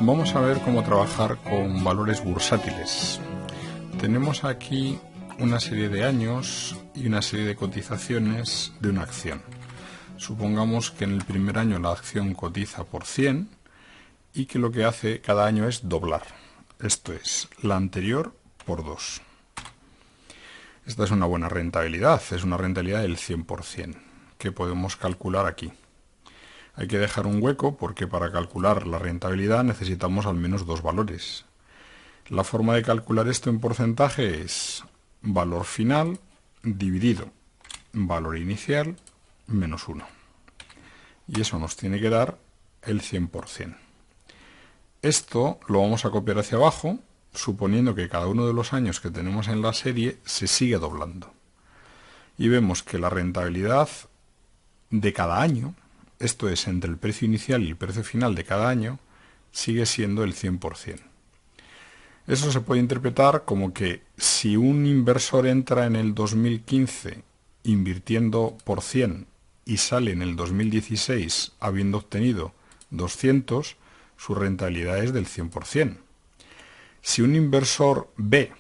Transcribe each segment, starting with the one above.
Vamos a ver cómo trabajar con valores bursátiles. Tenemos aquí una serie de años y una serie de cotizaciones de una acción. Supongamos que en el primer año la acción cotiza por 100 y que lo que hace cada año es doblar. Esto es, la anterior por 2. Esta es una buena rentabilidad, es una rentabilidad del 100%, que podemos calcular aquí. Hay que dejar un hueco porque para calcular la rentabilidad necesitamos al menos dos valores. La forma de calcular esto en porcentaje es valor final dividido valor inicial menos 1. Y eso nos tiene que dar el 100%. Esto lo vamos a copiar hacia abajo, suponiendo que cada uno de los años que tenemos en la serie se sigue doblando. Y vemos que la rentabilidad de cada año, esto es, entre el precio inicial y el precio final de cada año, sigue siendo el 100%. Eso se puede interpretar como que si un inversor entra en el 2015 invirtiendo por 100 y sale en el 2016 habiendo obtenido 200, su rentabilidad es del 100%. Si un inversor B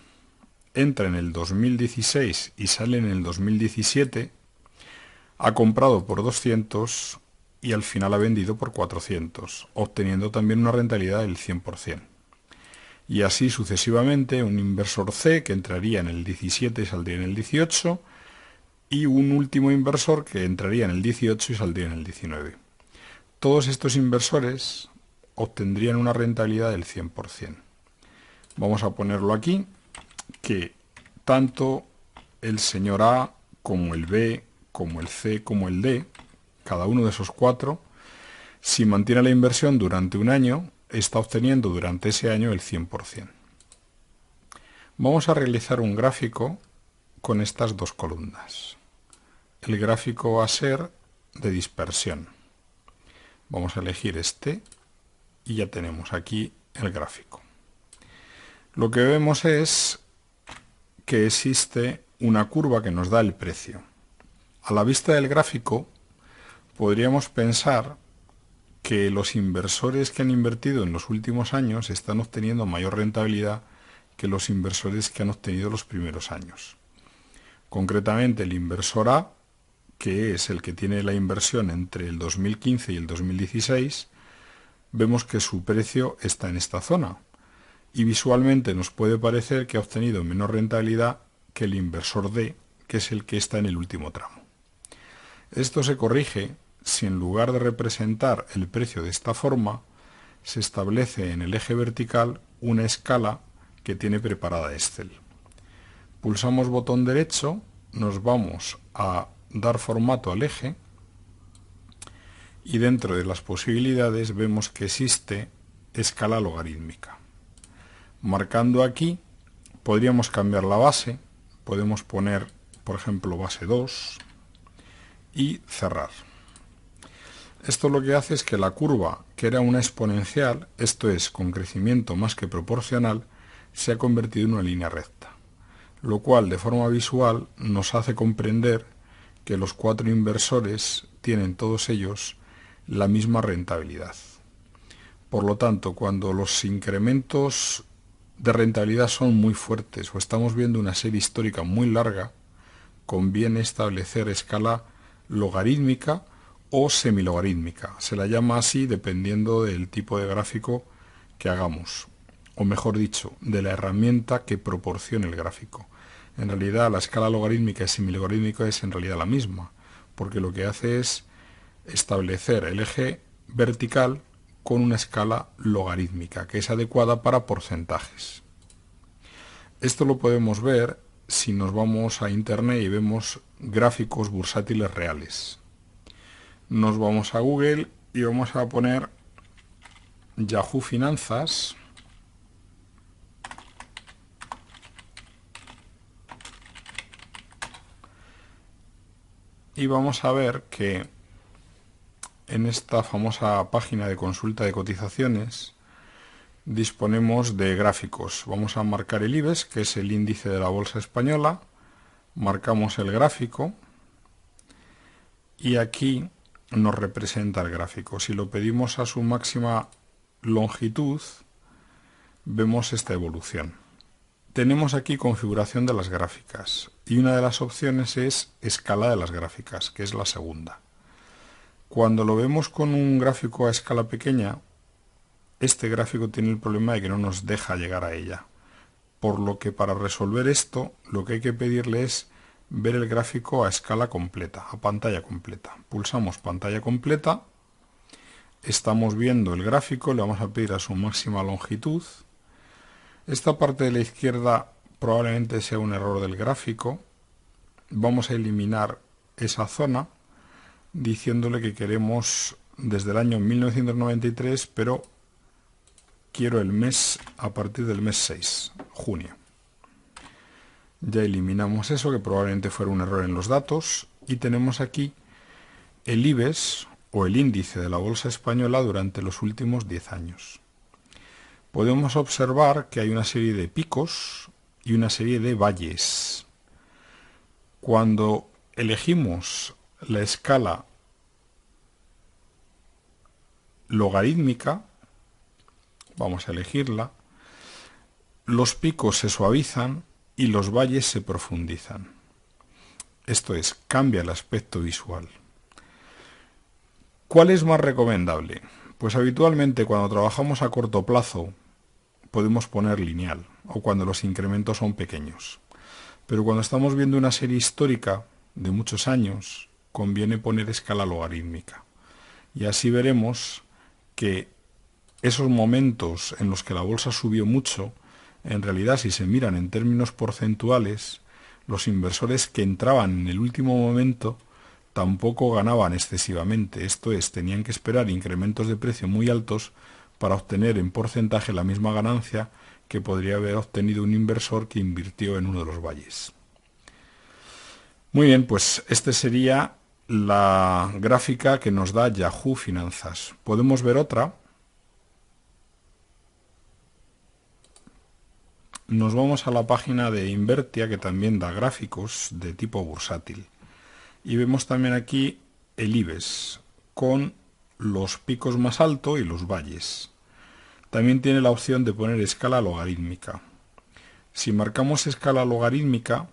entra en el 2016 y sale en el 2017, ha comprado por 200 y al final ha vendido por 400, obteniendo también una rentabilidad del 100%. Y así sucesivamente, un inversor C que entraría en el 17 y saldría en el 18, y un último inversor que entraría en el 18 y saldría en el 19. Todos estos inversores obtendrían una rentabilidad del 100%. Vamos a ponerlo aquí, que tanto el señor A como el B, como el C, como el D, cada uno de esos cuatro, si mantiene la inversión durante un año, está obteniendo durante ese año el 100%. Vamos a realizar un gráfico con estas dos columnas. El gráfico va a ser de dispersión. Vamos a elegir este y ya tenemos aquí el gráfico. Lo que vemos es que existe una curva que nos da el precio. A la vista del gráfico, podríamos pensar que los inversores que han invertido en los últimos años están obteniendo mayor rentabilidad que los inversores que han obtenido los primeros años. Concretamente, el inversor A, que es el que tiene la inversión entre el 2015 y el 2016, vemos que su precio está en esta zona. Y visualmente nos puede parecer que ha obtenido menor rentabilidad que el inversor D, que es el que está en el último tramo. Esto se corrige si en lugar de representar el precio de esta forma, se establece en el eje vertical una escala que tiene preparada Excel. Pulsamos botón derecho, nos vamos a dar formato al eje y dentro de las posibilidades vemos que existe escala logarítmica. Marcando aquí, podríamos cambiar la base, podemos poner, por ejemplo, base 2 y cerrar. Esto lo que hace es que la curva, que era una exponencial, esto es, con crecimiento más que proporcional, se ha convertido en una línea recta, lo cual de forma visual nos hace comprender que los cuatro inversores tienen todos ellos la misma rentabilidad. Por lo tanto, cuando los incrementos de rentabilidad son muy fuertes o estamos viendo una serie histórica muy larga, conviene establecer escala logarítmica o semilogarítmica. Se la llama así dependiendo del tipo de gráfico que hagamos, o mejor dicho, de la herramienta que proporcione el gráfico. En realidad la escala logarítmica y semilogarítmica es en realidad la misma, porque lo que hace es establecer el eje vertical con una escala logarítmica, que es adecuada para porcentajes. Esto lo podemos ver si nos vamos a Internet y vemos gráficos bursátiles reales. Nos vamos a Google y vamos a poner Yahoo Finanzas. Y vamos a ver que en esta famosa página de consulta de cotizaciones disponemos de gráficos. Vamos a marcar el IBEX, que es el índice de la bolsa española. Marcamos el gráfico y aquí nos representa el gráfico. Si lo pedimos a su máxima longitud, vemos esta evolución. Tenemos aquí configuración de las gráficas y una de las opciones es escala de las gráficas, que es la segunda. Cuando lo vemos con un gráfico a escala pequeña, este gráfico tiene el problema de que no nos deja llegar a ella. Por lo que para resolver esto, lo que hay que pedirle es ver el gráfico a escala completa, a pantalla completa. Pulsamos pantalla completa, estamos viendo el gráfico, le vamos a pedir a su máxima longitud. Esta parte de la izquierda probablemente sea un error del gráfico. Vamos a eliminar esa zona diciéndole que queremos desde el año 1993, pero quiero el mes a partir del mes 6, junio. Ya eliminamos eso, que probablemente fuera un error en los datos, y tenemos aquí el IBEX, o el índice de la bolsa española durante los últimos 10 años. Podemos observar que hay una serie de picos y una serie de valles. Cuando elegimos la escala logarítmica, vamos a elegirla, los picos se suavizan y los valles se profundizan. Esto es, cambia el aspecto visual. ¿Cuál es más recomendable? Pues habitualmente cuando trabajamos a corto plazo podemos poner lineal, o cuando los incrementos son pequeños. Pero cuando estamos viendo una serie histórica de muchos años, conviene poner escala logarítmica. Y así veremos que esos momentos en los que la bolsa subió mucho, en realidad si se miran en términos porcentuales, los inversores que entraban en el último momento tampoco ganaban excesivamente. Esto es, tenían que esperar incrementos de precio muy altos para obtener en porcentaje la misma ganancia que podría haber obtenido un inversor que invirtió en uno de los valles. Muy bien, pues esta sería la gráfica que nos da Yahoo Finanzas. Podemos ver otra. Nos vamos a la página de Invertia, que también da gráficos de tipo bursátil. Y vemos también aquí el IBEX, con los picos más altos y los valles. También tiene la opción de poner escala logarítmica. Si marcamos escala logarítmica,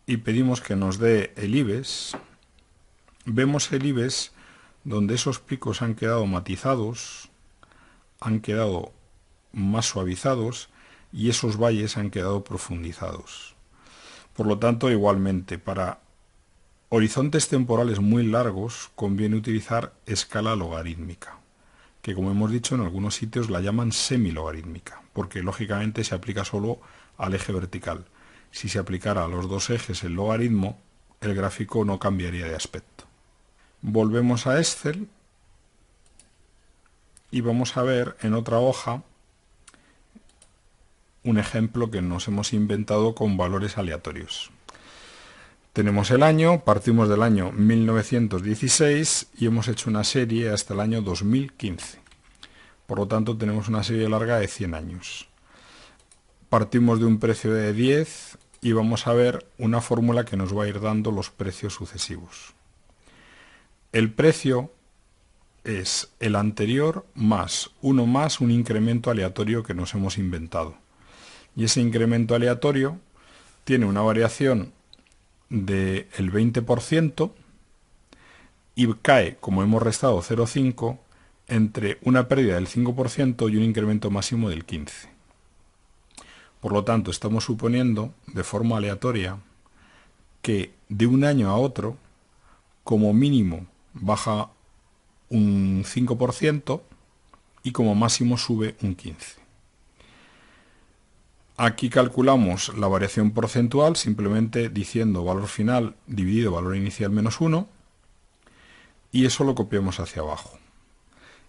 y pedimos que nos dé el IBEX, vemos el IBEX donde esos picos han quedado matizados, han quedado más suavizados y esos valles han quedado profundizados. Por lo tanto, igualmente, para horizontes temporales muy largos conviene utilizar escala logarítmica, que como hemos dicho en algunos sitios la llaman semilogarítmica, porque lógicamente se aplica solo al eje vertical. Si se aplicara a los dos ejes el logaritmo, el gráfico no cambiaría de aspecto. Volvemos a Excel y vamos a ver en otra hoja un ejemplo que nos hemos inventado con valores aleatorios. Tenemos el año, partimos del año 1916 y hemos hecho una serie hasta el año 2015. Por lo tanto, tenemos una serie larga de 100 años. Partimos de un precio de 10 y vamos a ver una fórmula que nos va a ir dando los precios sucesivos. El precio es el anterior más un incremento aleatorio que nos hemos inventado. Y ese incremento aleatorio tiene una variación del 20% y cae, como hemos restado 0,5, entre una pérdida del 5% y un incremento máximo del 15%. Por lo tanto, estamos suponiendo de forma aleatoria que de un año a otro, como mínimo, baja un 5% y como máximo sube un 15%. Aquí calculamos la variación porcentual simplemente diciendo valor final dividido valor inicial menos 1 y eso lo copiamos hacia abajo.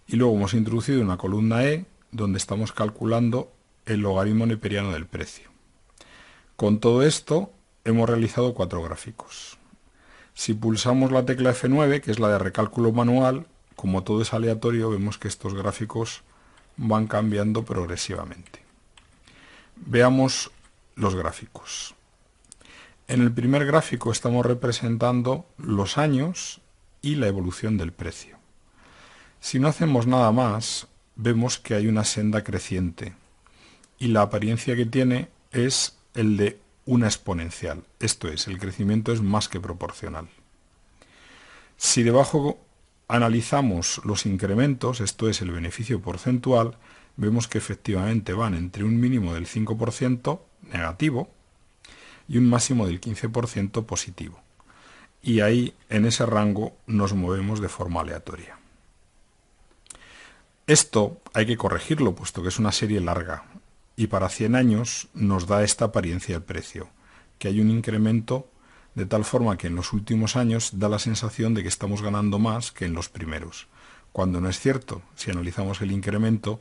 Y luego hemos introducido una columna E donde estamos calculando el logaritmo neperiano del precio. Con todo esto hemos realizado 4 gráficos. Si pulsamos la tecla F9, que es la de recálculo manual, como todo es aleatorio, vemos que estos gráficos van cambiando progresivamente. Veamos los gráficos. En el primer gráfico estamos representando los años y la evolución del precio. Si no hacemos nada más, vemos que hay una senda creciente y la apariencia que tiene es el de una exponencial, esto es, el crecimiento es más que proporcional. Si debajo analizamos los incrementos, esto es, el beneficio porcentual, vemos que efectivamente van entre un mínimo del 5% negativo y un máximo del 15% positivo. Y ahí, en ese rango, nos movemos de forma aleatoria. Esto hay que corregirlo, puesto que es una serie larga, y para 100 años nos da esta apariencia del precio, que hay un incremento de tal forma que en los últimos años da la sensación de que estamos ganando más que en los primeros, cuando no es cierto. Si analizamos el incremento,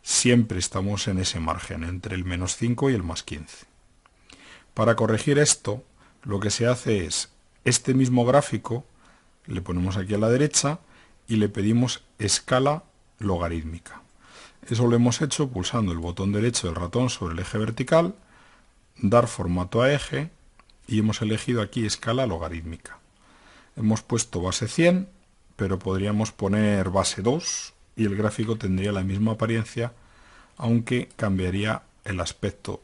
siempre estamos en ese margen, entre el menos 5 y el más 15. Para corregir esto, lo que se hace es, este mismo gráfico, le ponemos aquí a la derecha y le pedimos escala logarítmica. Eso lo hemos hecho pulsando el botón derecho del ratón sobre el eje vertical, dar formato a eje y hemos elegido aquí escala logarítmica. Hemos puesto base 100, pero podríamos poner base 2 y el gráfico tendría la misma apariencia, aunque cambiaría el aspecto.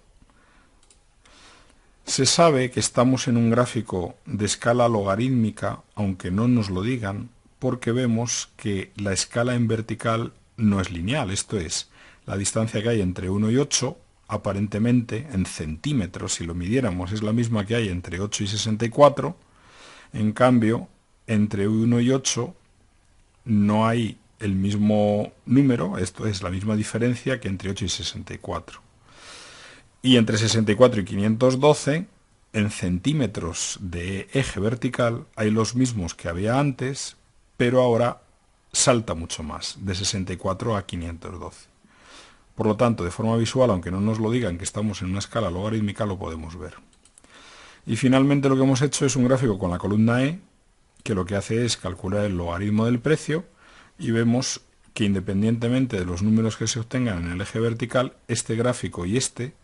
Se sabe que estamos en un gráfico de escala logarítmica, aunque no nos lo digan, porque vemos que la escala en vertical no es lineal, esto es, la distancia que hay entre 1 y 8, aparentemente en centímetros, si lo midiéramos, es la misma que hay entre 8 y 64, en cambio, entre 1 y 8 no hay el mismo número, esto es, la misma diferencia que entre 8 y 64. Y entre 64 y 512, en centímetros de eje vertical, hay los mismos que había antes, pero ahora salta mucho más, de 64 a 512. Por lo tanto, de forma visual, aunque no nos lo digan que estamos en una escala logarítmica, lo podemos ver. Y finalmente lo que hemos hecho es un gráfico con la columna E, que lo que hace es calcular el logaritmo del precio, y vemos que independientemente de los números que se obtengan en el eje vertical, este gráfico y este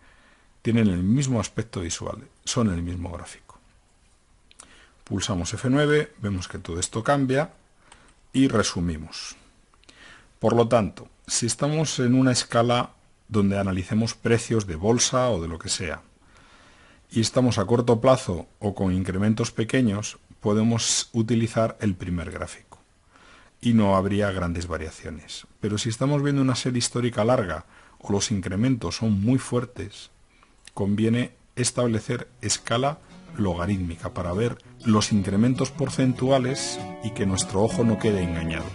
tienen el mismo aspecto visual, son el mismo gráfico. Pulsamos F9, vemos que todo esto cambia y resumimos. Por lo tanto, si estamos en una escala donde analicemos precios de bolsa o de lo que sea, y estamos a corto plazo o con incrementos pequeños, podemos utilizar el primer gráfico y no habría grandes variaciones. Pero si estamos viendo una serie histórica larga o los incrementos son muy fuertes, conviene establecer escala logarítmica para ver los incrementos porcentuales y que nuestro ojo no quede engañado.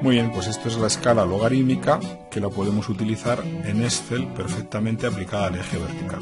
Muy bien, pues esto es la escala logarítmica que la podemos utilizar en Excel perfectamente aplicada al eje vertical.